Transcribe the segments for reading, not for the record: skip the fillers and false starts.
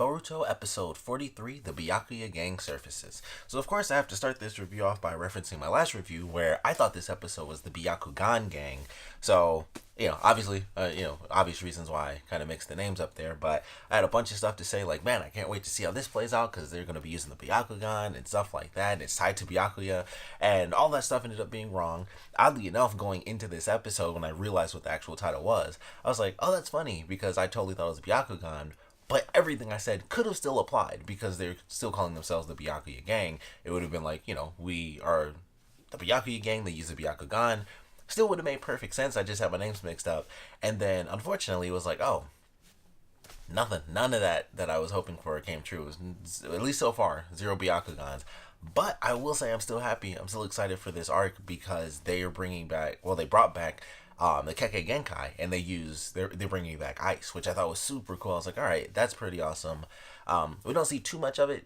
Boruto episode 43, the Byakuya gang surfaces. So of course I have to start this review off by referencing my last review where I thought this episode was the Byakugan gang. So, obviously, obvious reasons why I kind of mixed the names up there, but I had a bunch of stuff to say like, man, I can't wait to see how this plays out because they're going to be using the Byakugan and stuff like that, and it's tied to Byakuya, and all that stuff ended up being wrong. Oddly enough, going into this episode, when I realized what the actual title was, I was like, oh, that's funny because I totally thought it was Byakugan. But everything I said could have still applied because they're still calling themselves the Byakuya gang. It would have been like, we are the Byakuya gang, they use the Byakugan. Still would have made perfect sense. I just had my names mixed up. And then, unfortunately, it was like, oh, nothing. None of that I was hoping for came true. It was, at least so far, zero Byakugans. But I will say I'm still happy. I'm still excited for this arc because they are bringing back, they brought back the Kekkei Genkai, and they're bringing back ice, which I thought was super cool. I was like, all right, that's pretty awesome. We don't see too much of it,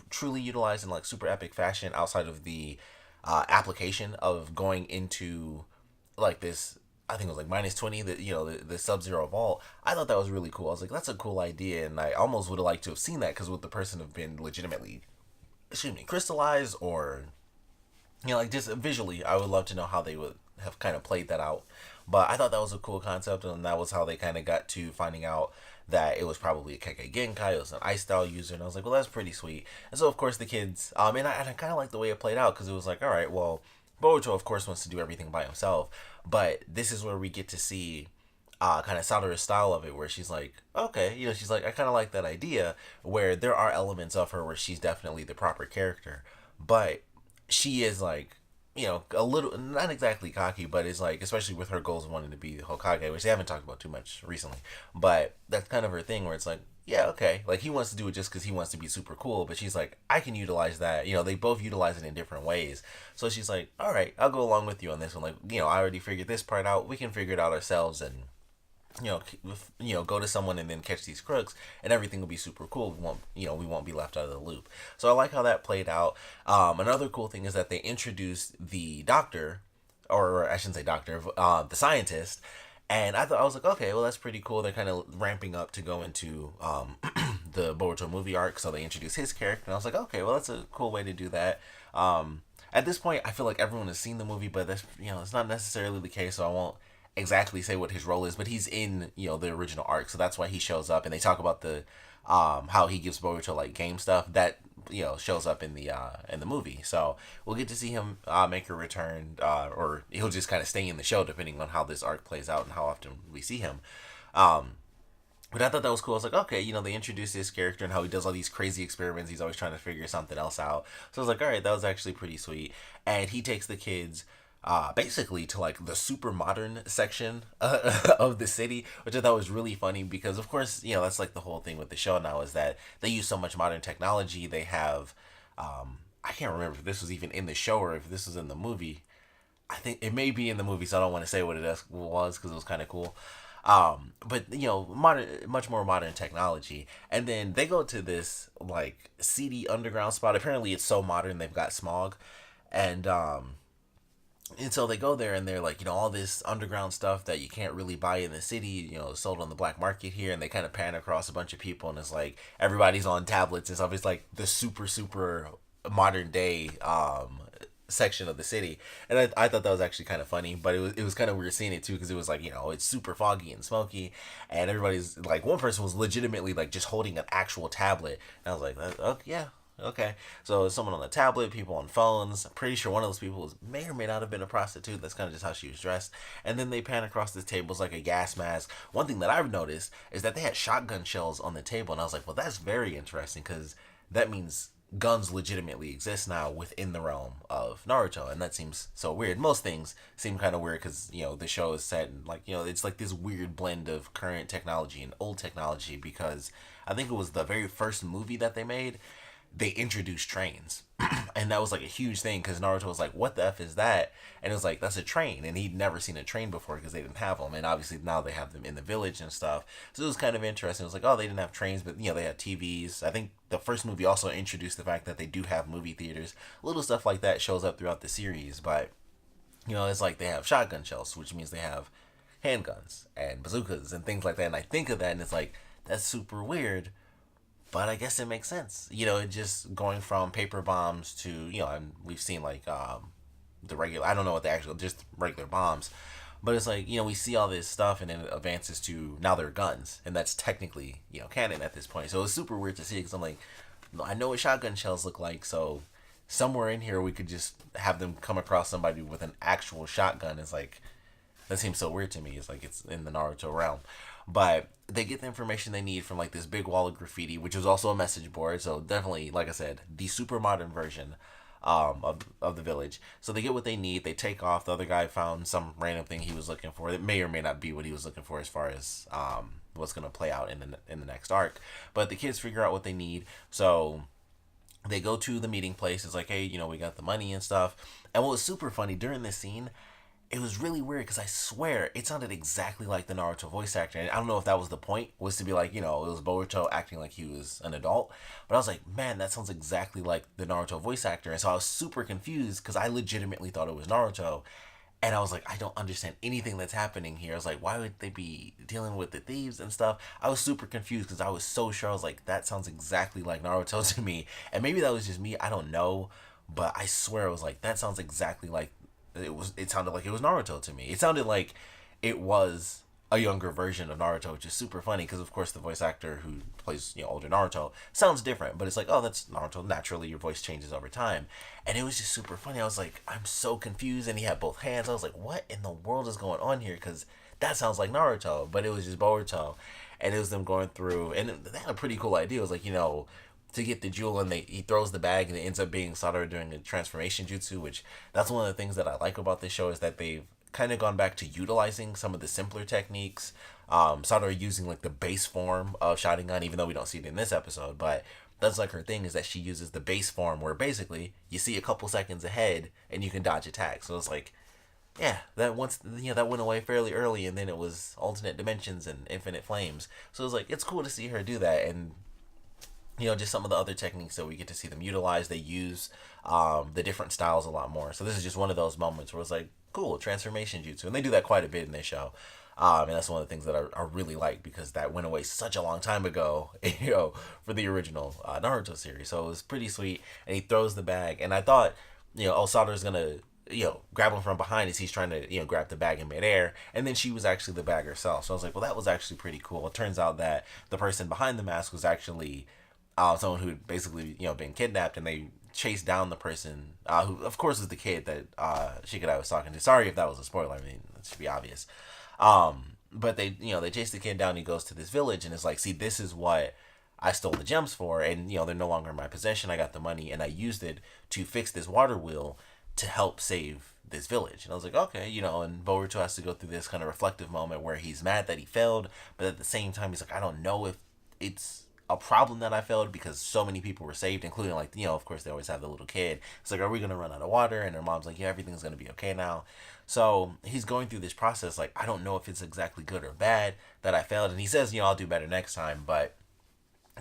truly utilized in like super epic fashion outside of the application of going into like this. I think it was like -20, the Sub-Zero vault. I thought that was really cool. I was like, that's a cool idea, and I almost would have liked to have seen that because would the person have been legitimately, crystallized or, like just visually, I would love to know how they would have kind of played that out. But I thought that was a cool concept, and that was how they kind of got to finding out that it was probably a Kekkei Genkai, it was an ice style user, and I was like, well, that's pretty sweet. And so, of course, the kids, and I kind of like the way it played out, because it was like, all right, well, Boruto, of course, wants to do everything by himself, but this is where we get to see kind of Sadara's style of it, where she's like, okay, she's like, I kind of like that idea, where there are elements of her where she's definitely the proper character, but she is like, a little, not exactly cocky, but it's like, especially with her goals of wanting to be the Hokage, which they haven't talked about too much recently, but that's kind of her thing where it's like, yeah, okay, like he wants to do it just because he wants to be super cool, but she's like, I can utilize that, they both utilize it in different ways, so she's like, all right, I'll go along with you on this one, like, I already figured this part out, we can figure it out ourselves, and go to someone and then catch these crooks, and everything will be super cool. We won't be left out of the loop. So I like how that played out. Another cool thing is that they introduced the doctor, or I shouldn't say doctor, the scientist, and I was like, okay, well that's pretty cool. They're kind of ramping up to go into the Boruto movie arc, so they introduced his character, and I was like, okay, well that's a cool way to do that. At this point, I feel like everyone has seen the movie, but that's it's not necessarily the case, so I won't exactly say what his role is, but he's in the original arc, so that's why he shows up, and they talk about the how he gives Boruto like game stuff that shows up in the movie, so we'll get to see him make a return, or he'll just kind of stay in the show depending on how this arc plays out and how often we see him. But I thought that was cool. I was like, okay, they introduced his character and how he does all these crazy experiments. He's always trying to figure something else out. So I was like, all right, that was actually pretty sweet. And he takes the kids basically to like the super modern section of the city, which I thought was really funny because, of course, that's like the whole thing with the show now is that they use so much modern technology. They have, I can't remember if this was even in the show or if this was in the movie. I think it may be in the movie, so I don't want to say what it was because it was kind of cool. But modern, much more modern technology, and then they go to this like seedy underground spot. Apparently, it's so modern they've got smog, and so they go there and they're like, all this underground stuff that you can't really buy in the city, sold on the black market here. And they kind of pan across a bunch of people and it's like everybody's on tablets and stuff. It's like the super, super modern day section of the city. And I thought that was actually kind of funny, but it was kind of weird seeing it too because it was like, it's super foggy and smoky. And everybody's like, one person was legitimately like just holding an actual tablet. And I was like, oh, yeah. Okay, so someone on the tablet, people on phones. I'm pretty sure one of those people may or may not have been a prostitute. That's kind of just how she was dressed. And then they pan across this table like a gas mask. One thing that I've noticed is that they had shotgun shells on the table, and I was like, well, that's very interesting because that means guns legitimately exist now within the realm of Naruto, and that seems so weird. Most things seem kind of weird because the show is set in like it's like this weird blend of current technology and old technology because I think it was the very first movie that they made. They introduced trains and that was like a huge thing because Naruto was like, what the F is that? And it was like, that's a train, and he'd never seen a train before because they didn't have them, and obviously now they have them in the village and stuff, so it was kind of interesting. It was like, oh, they didn't have trains, but they had TVs. I think the first movie also introduced the fact that they do have movie theaters. Little stuff like that shows up throughout the series, but it's like they have shotgun shells, which means they have handguns and bazookas and things like that, and I think of that and it's like, that's super weird. But I guess it makes sense. It just going from paper bombs to, and we've seen like the regular, I don't know what the actual, just regular bombs. But it's like, we see all this stuff and then it advances to now they're guns. And that's technically, canon at this point. So it's super weird to see because I'm like, I know what shotgun shells look like. So somewhere in here we could just have them come across somebody with an actual shotgun. It's like, that seems so weird to me. It's like it's in the Naruto realm. But they get the information they need from like this big wall of graffiti, which was also a message board. So definitely, like I said, the super modern version of the village. So they get what they need. They take off. The other guy found some random thing he was looking for. It may or may not be what he was looking for as far as what's going to play out in the next arc. But the kids figure out what they need. So they go to the meeting place. It's like, hey, we got the money and stuff. And what was super funny during this scene, it was really weird because I swear it sounded exactly like the Naruto voice actor. And I don't know if that was the point, was to be like, it was Boruto acting like he was an adult. But I was like, man, that sounds exactly like the Naruto voice actor. And so I was super confused because I legitimately thought it was Naruto. And I was like, I don't understand anything that's happening here. I was like, why would they be dealing with the thieves and stuff? I was super confused because I was so sure. I was like, that sounds exactly like Naruto to me. And maybe that was just me. I don't know. But I swear I was like, that sounds exactly like it sounded like it was Naruto to me. It sounded like it was a younger version of Naruto, which is super funny because of course the voice actor who plays older Naruto sounds different, but it's like, oh, that's Naruto. Naturally, your voice changes over time, and it was just super funny. I was like, I'm so confused, and he had both hands. I was like, what in the world is going on here? Because that sounds like Naruto, but it was just Boruto, and it was them going through, and they had a pretty cool idea. It was like, to get the jewel, and he throws the bag and it ends up being Sadaru doing a transformation jutsu, which that's one of the things that I like about this show is that they've kind of gone back to utilizing some of the simpler techniques. Sadaru using like the base form of Sharingan, even though we don't see it in this episode, but that's like her thing is that she uses the base form where basically you see a couple seconds ahead and you can dodge attacks. So it's like, yeah, that that went away fairly early, and then it was alternate dimensions and infinite flames. So it was like, it's cool to see her do that. And just some of the other techniques that we get to see them utilize. They use the different styles a lot more. So this is just one of those moments where it's like, cool, transformation jutsu. And they do that quite a bit in this show. And that's one of the things that I really like because that went away such a long time ago, for the original Naruto series. So it was pretty sweet. And he throws the bag. And I thought, Sadaru's going to, grab him from behind as he's trying to, grab the bag in midair. And then she was actually the bag herself. So I was like, well, that was actually pretty cool. It turns out that the person behind the mask was actually someone who had basically, been kidnapped, and they chased down the person, who of course is the kid that Shikadai was talking to. Sorry if that was a spoiler. I mean, it should be obvious. But they chase the kid down. He goes to this village, and it's like, see, this is what I stole the gems for, and they're no longer in my possession. I got the money, and I used it to fix this water wheel to help save this village. And I was like, okay, and Boruto has to go through this kind of reflective moment where he's mad that he failed, but at the same time, he's like, I don't know if it's a problem that I failed because so many people were saved, including like, of course they always have the little kid. It's like, are we going to run out of water? And her mom's like, yeah, everything's going to be okay now. So he's going through this process. Like, I don't know if it's exactly good or bad that I failed. And he says, I'll do better next time. But,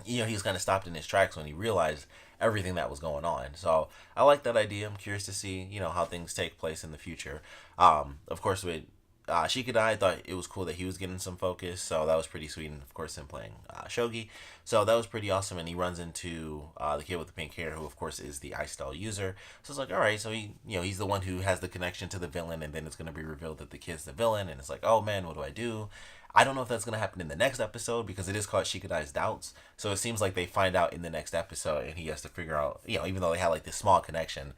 he was kind of stopped in his tracks when he realized everything that was going on. So I like that idea. I'm curious to see, how things take place in the future. Of course, with Shikadai, I thought it was cool that he was getting some focus, so that was pretty sweet. And of course, him playing Shogi, so that was pretty awesome. And he runs into the kid with the pink hair, who of course is the ice style user. So it's like, all right, so he's the one who has the connection to the villain, and then it's gonna be revealed that the kid's the villain, and it's like, oh man, what do I do? I don't know if that's gonna happen in the next episode because it is called Shikadai's Doubts. So it seems like they find out in the next episode, and he has to figure out, even though they had like this small connection,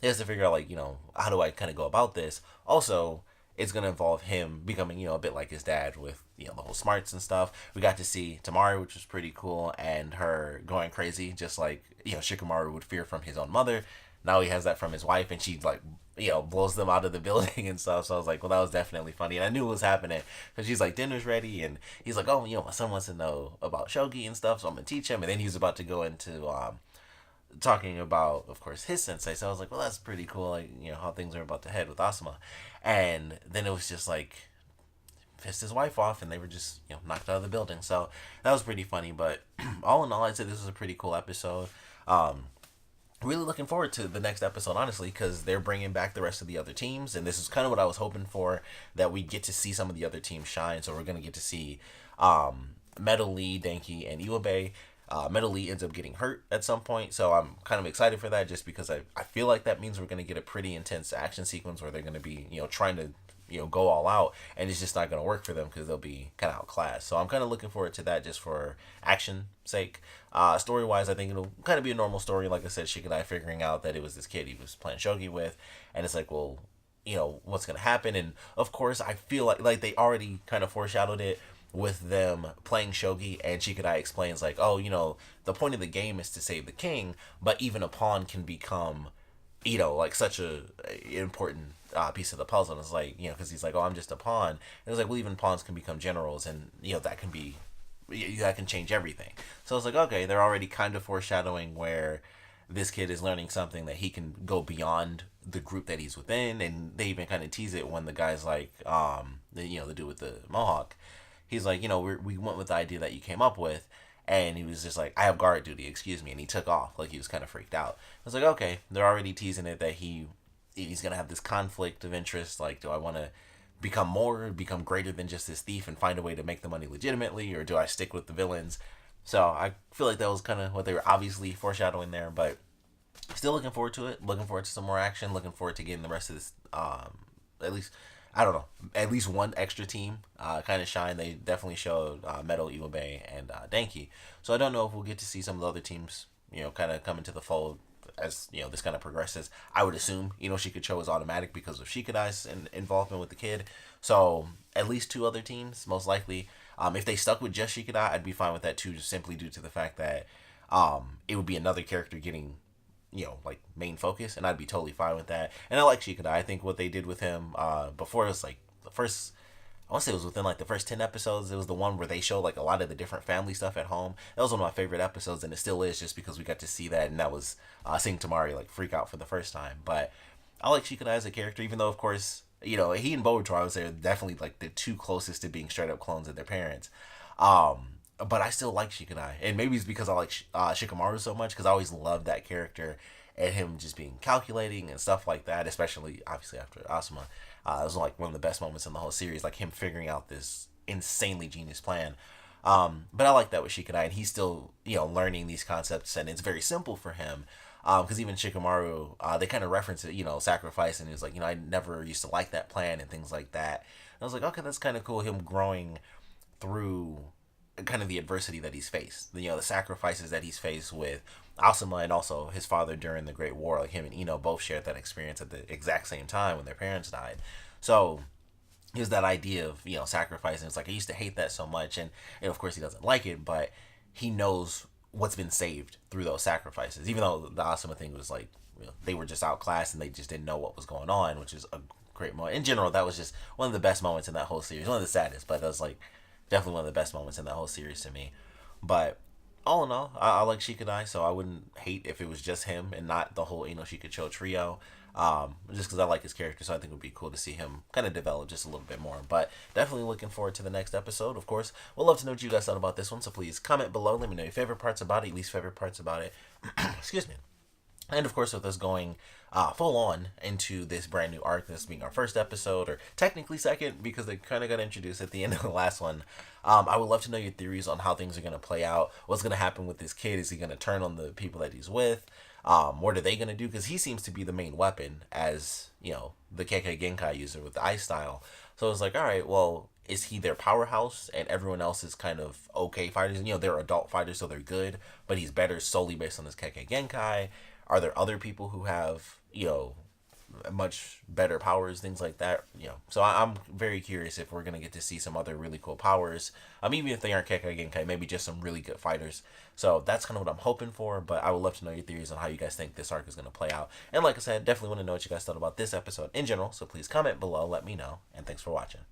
he has to figure out like, how do I kind of go about this? Also, it's going to involve him becoming, a bit like his dad with, the whole smarts and stuff. We got to see Tamari, which was pretty cool, and her going crazy, just like, Shikamaru would fear from his own mother. Now he has that from his wife, and she, like, blows them out of the building and stuff. So I was like, well, that was definitely funny. And I knew it was happening because she's like, dinner's ready. And he's like, oh, my son wants to know about shogi and stuff, so I'm going to teach him. And then he was about to go into talking about, of course, his sensei. So I was like, well, that's pretty cool, like, how things are about to head with Asuma. And then it was just like, pissed his wife off, and they were just, knocked out of the building. So that was pretty funny. But all in all, I'd say this was a pretty cool episode. Really looking forward to the next episode, honestly, because they're bringing back the rest of the other teams, and this is kind of what I was hoping for, that we get to see some of the other teams shine. So we're going to get to see Metal Lee, Denki, and Iwabe. Metal Lee ends up getting hurt at some point, so I'm kind of excited for that just because I feel like that means we're going to get a pretty intense action sequence where they're going to be, trying to, go all out, and it's just not going to work for them because they'll be kind of outclassed. So I'm kind of looking forward to that just for action sake. Story wise, I think it'll kind of be a normal story. Like I said, Shikadai figuring out that it was this kid he was playing shogi with, and it's like, well, what's going to happen. And of course, I feel like they already kind of foreshadowed it with them playing shogi, and Shikadai explains like, oh, the point of the game is to save the king, but even a pawn can become, like such a important piece of the puzzle. And it's like, because he's like, oh, I'm just a pawn. And it's like, well, even pawns can become generals, and that can change everything. So it's like, okay, they're already kind of foreshadowing where this kid is learning something that he can go beyond the group that he's within. And they even kind of tease it when the guy's like, the dude with the mohawk, he's like, we went with the idea that you came up with. And he was just like, I have guard duty, excuse me. And he took off. Like, he was kind of freaked out. I was like, okay, they're already teasing it that he's going to have this conflict of interest. Like, do I want to become greater than just this thief and find a way to make the money legitimately? Or do I stick with the villains? So I feel like that was kind of what they were obviously foreshadowing there. But still looking forward to it. Looking forward to some more action. Looking forward to getting the rest of this, at least, I don't know, at least one extra team kind of shine. They definitely showed Metal, Iwabe, and Denki. So I don't know if we'll get to see some of the other teams, kind of come into the fold as, this kind of progresses. I would assume, Shikacho is automatic because of Shikadai's involvement with the kid. So at least two other teams, most likely. If they stuck with just Shikadai, I'd be fine with that too, just simply due to the fact that it would be another character getting like main focus, and I'd be totally fine with that. And I like Shikadai. I think what they did with him before, it was like the first, I want to say it was within like the first 10 episodes. It was the one where they showed like a lot of the different family stuff at home. That was one of my favorite episodes, and it still is, just because we got to see that, and that was seeing Tamari like freak out for the first time. But I like Shikadai as a character, even though of course, he and Boruto, I would say, are definitely like the two closest to being straight up clones of their parents. But I still like Shikadai, and maybe it's because I like Shikamaru so much, because I always loved that character and him just being calculating and stuff like that, especially obviously after Asuma. It was like one of the best moments in the whole series, like him figuring out this insanely genius plan. But I like that with Shikadai, and he's still learning these concepts, and it's very simple for him. Because even Shikamaru, they kind of reference it, sacrifice, and he's like, I never used to like that plan and things like that. And I was like, okay, that's kind of cool, him growing through kind of the adversity that he's faced, the sacrifices that he's faced with Asuma and also his father during the Great War. Like, him and Ino both shared that experience at the exact same time when their parents died. So here's that idea of sacrificing. It's like, I used to hate that so much, and of course he doesn't like it, but he knows what's been saved through those sacrifices. Even though the Asuma thing was like, they were just outclassed and they just didn't know what was going on, which is a great moment. In general, that was just one of the best moments in that whole series. One of the saddest, but that was like definitely one of the best moments in that whole series to me. But all in all, I like Shikadai, so I wouldn't hate if it was just him and not the whole Shikacho trio. Just because I like his character, so I think it would be cool to see him kind of develop just a little bit more. But definitely looking forward to the next episode. Of course, we'd love to know what you guys thought about this one, so please comment below. Let me know your favorite parts about it, least favorite parts about it. Excuse me. And of course, with us going full on into this brand new arc, this being our first episode, or technically second, because they kind of got introduced at the end of the last one. I would love to know your theories on how things are going to play out. What's going to happen with this kid? Is he going to turn on the people that he's with? What are they going to do? Because he seems to be the main weapon as, the Kekkei Genkai user with the ice style. So it's like, all right, well, is he their powerhouse and everyone else is kind of okay fighters? They're adult fighters, so they're good, but he's better solely based on his Kekkei Genkai. Are there other people who have, much better powers, things like that? So I'm very curious if we're going to get to see some other really cool powers. Even if they aren't Kekkei Genkai, maybe just some really good fighters. So that's kind of what I'm hoping for, but I would love to know your theories on how you guys think this arc is going to play out. And like I said, definitely want to know what you guys thought about this episode in general, so please comment below, let me know, and thanks for watching.